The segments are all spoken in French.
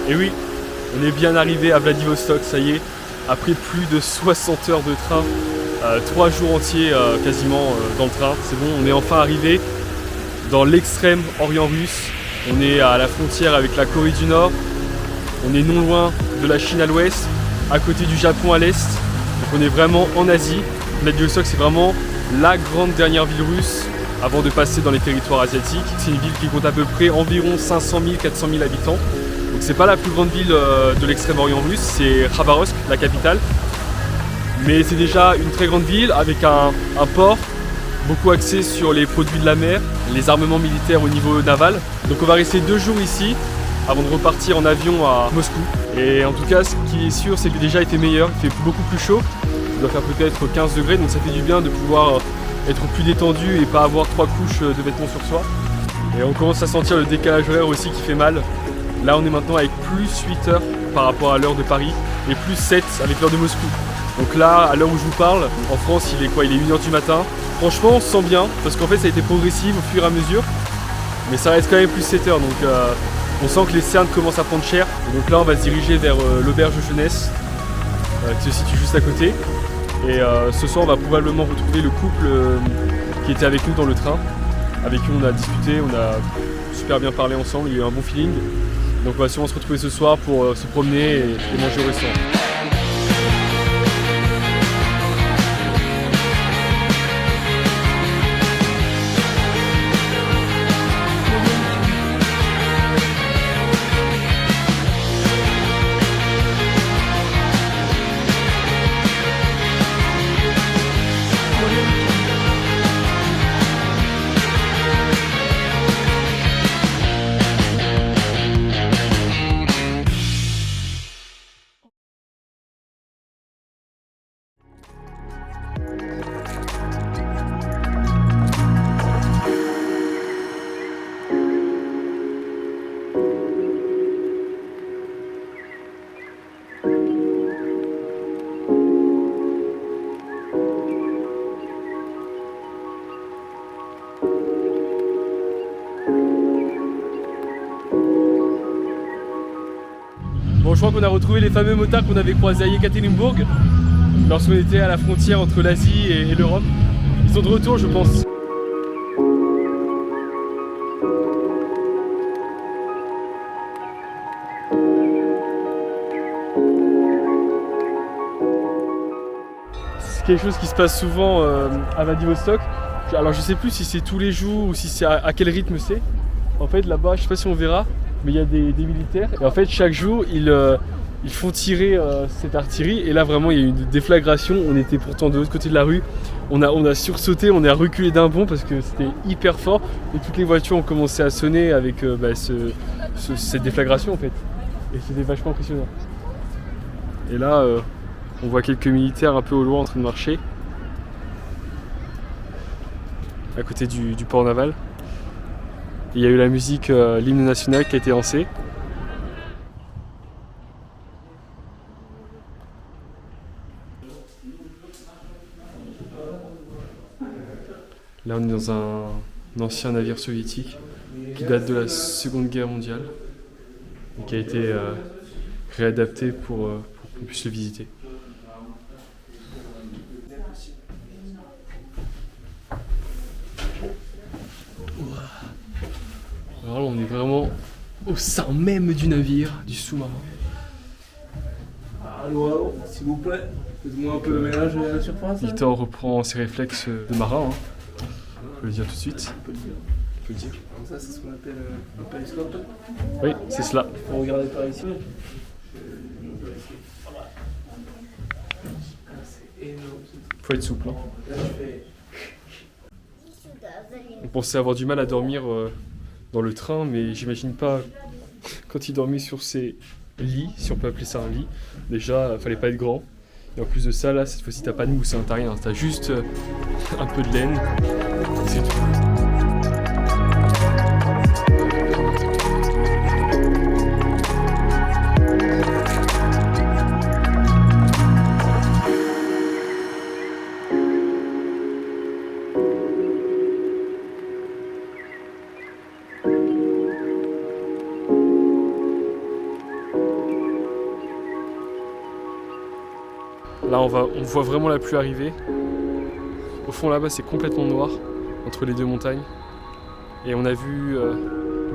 Et oui, on est bien arrivé à Vladivostok, ça y est, après plus de 60 heures de train, 3 jours entiers quasiment dans le train. C'est bon, on est enfin arrivé dans l'extrême orient russe. On est à la frontière avec la Corée du Nord. On est non loin de la Chine à l'ouest, à côté du Japon à l'est. Donc on est vraiment en Asie. Vladivostok, c'est vraiment la grande dernière ville russe avant de passer dans les territoires asiatiques. C'est une ville qui compte à peu près environ 500 000, 400 000 habitants. Donc c'est pas la plus grande ville de l'extrême-orient russe, c'est Khabarovsk, la capitale. Mais c'est déjà une très grande ville avec un port, beaucoup axé sur les produits de la mer, les armements militaires au niveau naval. Donc on va rester 2 jours ici avant de repartir en avion à Moscou. Et en tout cas, ce qui est sûr, c'est que déjà il fait meilleur, il fait beaucoup plus chaud. Il doit faire peut-être 15 degrés, donc ça fait du bien de pouvoir être plus détendu et pas avoir 3 couches de vêtements sur soi. Et on commence à sentir le décalage horaire aussi qui fait mal. Là on est maintenant avec plus 8 heures par rapport à l'heure de Paris et plus 7 avec l'heure de Moscou. Donc là, à l'heure où je vous parle, en France il est quoi? Il est 1h du matin. Franchement on se sent bien parce qu'en fait ça a été progressif au fur et à mesure. Mais ça reste quand même plus 7 heures, donc on sent que les cernes commencent à prendre cher. Et donc là on va se diriger vers l'auberge de jeunesse qui se situe juste à côté. Et ce soir on va probablement retrouver le couple qui était avec nous dans le train, avec qui on a discuté, on a super bien parlé ensemble, il y a eu un bon feeling. Donc on va sûrement se retrouver ce soir pour se promener et manger au restaurant. Bon, je crois qu'on a retrouvé les fameux motards qu'on avait croisés à Yekaterinbourg lorsqu'on était à la frontière entre l'Asie et l'Europe. Ils sont de retour, je pense. C'est quelque chose qui se passe souvent à Vladivostok. Alors je sais plus si c'est tous les jours ou si c'est à quel rythme c'est. En fait là-bas, je sais pas si on verra, mais il y a des militaires. Et en fait chaque jour ils font tirer cette artillerie. Et là vraiment il y a eu une déflagration. On était pourtant de l'autre côté de la rue. On a sursauté, on a reculé d'un bond parce que c'était hyper fort. Et toutes les voitures ont commencé à sonner avec cette déflagration en fait. Et c'était vachement impressionnant. Et là on voit quelques militaires un peu au loin en train de marcher. À côté du port naval. Il y a eu la musique, l'hymne national qui a été lancé. Là on est dans un ancien navire soviétique qui date de la Seconde Guerre mondiale et qui a été réadapté pour qu'on puisse le visiter. Alors là on est vraiment au sein même du navire, du sous-marin. Allô, s'il vous plaît, faites-moi un peu le ménage à la surface. Victor reprend ses réflexes de marin, hein. Je peux le dire tout de suite. On peut le dire. Comme ça, c'est ce qu'on appelle un périscope. Oui, c'est cela. Faut regarder par ici. Faut être souple. Hein. On pensait avoir du mal à dormir dans le train, mais j'imagine pas quand il dormait sur ses lits, si on peut appeler ça un lit. Déjà, fallait pas être grand. Et en plus de ça, là, cette fois-ci, t'as pas de mousse, hein, t'as rien. T'as juste un peu de laine. Et c'est tout. on voit vraiment la pluie arriver. Au fond là-bas c'est complètement noir entre les deux montagnes. Et on a vu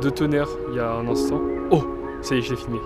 2 tonnerres il y a un instant. Oh, ça y est, je l'ai filmé.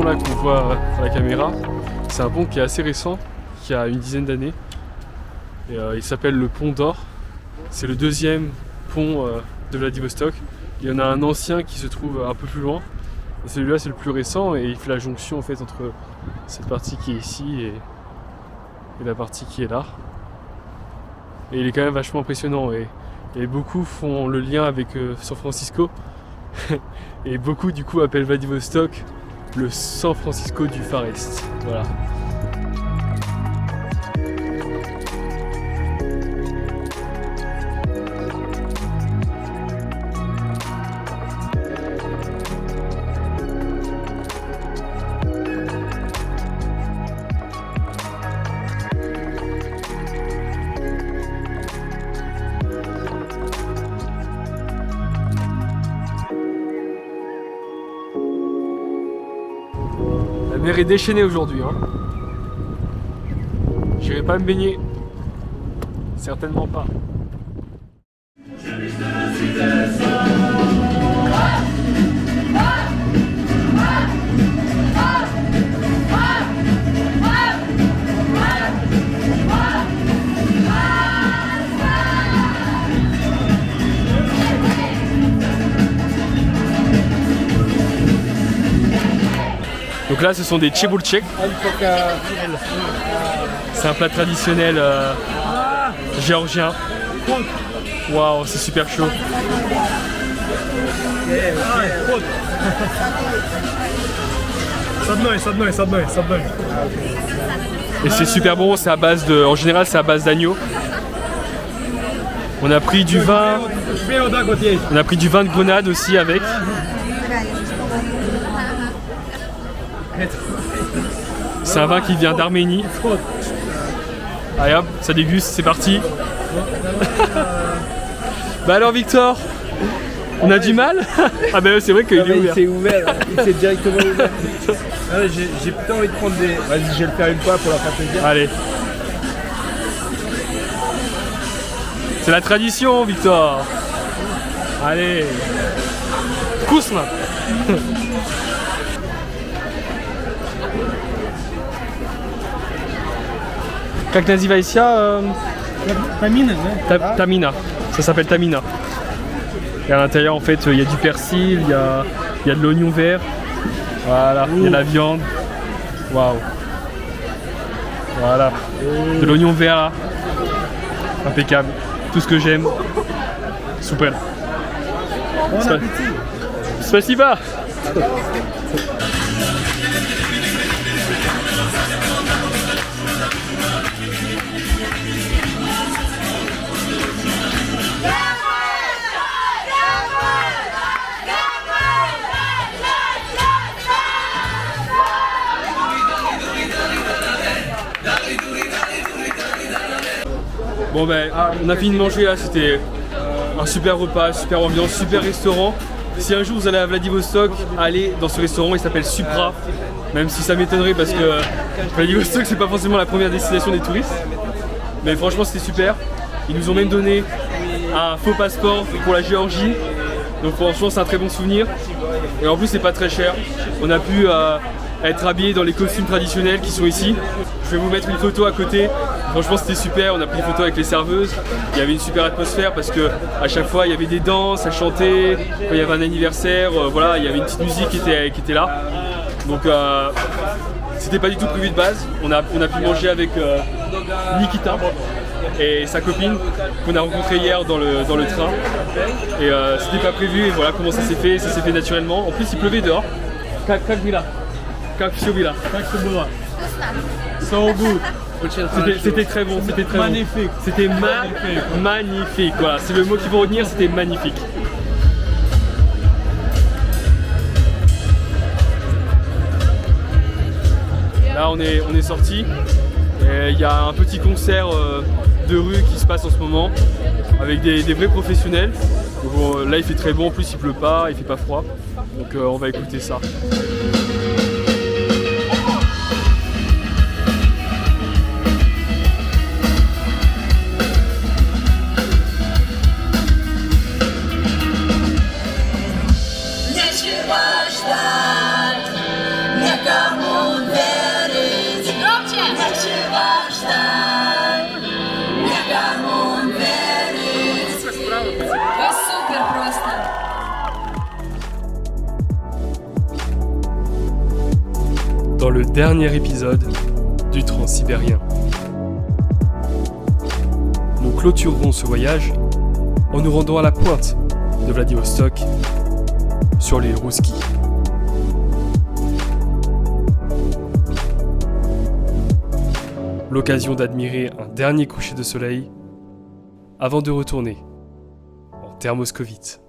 Qu'on voit à la caméra, c'est un pont qui est assez récent, qui a une dizaine d'années. Et il s'appelle le pont d'Or. C'est le 2e pont de Vladivostok. Il y en a un ancien qui se trouve un peu plus loin. Et celui-là c'est le plus récent et il fait la jonction en fait entre cette partie qui est ici et la partie qui est là. Et il est quand même vachement impressionnant et beaucoup font le lien avec San Francisco. Et beaucoup du coup appellent Vladivostok le San Francisco du Far East. Voilà. La mer est déchaînée aujourd'hui. Hein. J'irai pas me baigner. Certainement pas. Donc là ce sont des tcheboulchek. C'est un plat traditionnel géorgien. Waouh, c'est super chaud. Et c'est super bon, c'est à base de. En général c'est à base d'agneau. On a pris du vin. On a pris du vin de grenade aussi avec. C'est un vin qui vient d'Arménie. Allez hop, ça déguste, c'est parti. Bah alors Victor, on a du mal. Ah bah c'est vrai qu'il est ouvert. Il s'est ouvert, il s'est directement ouvert. Ah, j'ai plutôt envie de prendre des... Vas-y, je vais le faire une fois pour la faire plaisir. Allez. C'est la tradition Victor. Allez. Kousma. Как называется? Tamina, Tamina. Ça s'appelle Tamina. Et à l'intérieur en fait il y a du persil, il y a de l'oignon vert. Voilà, il y a de la viande. Waouh. Voilà. De l'oignon vert là. Impeccable. Tout ce que j'aime. Super. Bon appétit. Spasiba. Bon ben, on a fini de manger là, c'était un super repas, super ambiance, super restaurant. Si un jour vous allez à Vladivostok, allez dans ce restaurant, il s'appelle Supra. Même si ça m'étonnerait parce que Vladivostok c'est pas forcément la première destination des touristes. Mais franchement c'était super. Ils nous ont même donné un faux passeport pour la Géorgie. Donc franchement c'est un très bon souvenir. Et en plus c'est pas très cher. On a pu être habillés dans les costumes traditionnels qui sont ici. Je vais vous mettre une photo à côté. Franchement c'était super, on a pris une photo avec les serveuses. Il y avait une super atmosphère parce que à chaque fois il y avait des danses, ça chantait. Quand il y avait un anniversaire, voilà, il y avait une petite musique qui était là. Donc c'était pas du tout prévu de base. On a pu manger avec Nikita et sa copine qu'on a rencontré hier dans le train. Et c'était pas prévu et voilà comment ça s'est fait naturellement. En plus il pleuvait dehors. Как дела? Как все было? Как все было? So good. C'était très bon, c'était très Magnifique. bon. C'était magnifique. Voilà, c'est le mot qu'il faut retenir, c'était magnifique. Là on est sorti. Il y a un petit concert de rue qui se passe en ce moment avec des vrais professionnels. Donc, là il fait très bon, en plus il pleut pas, il fait pas froid. Donc on va écouter ça. Dans le dernier épisode du Transsibérien. Nous clôturerons ce voyage en nous rendant à la pointe de Vladivostok sur l'île Rouski. L'occasion d'admirer un dernier coucher de soleil avant de retourner en terre moscovite.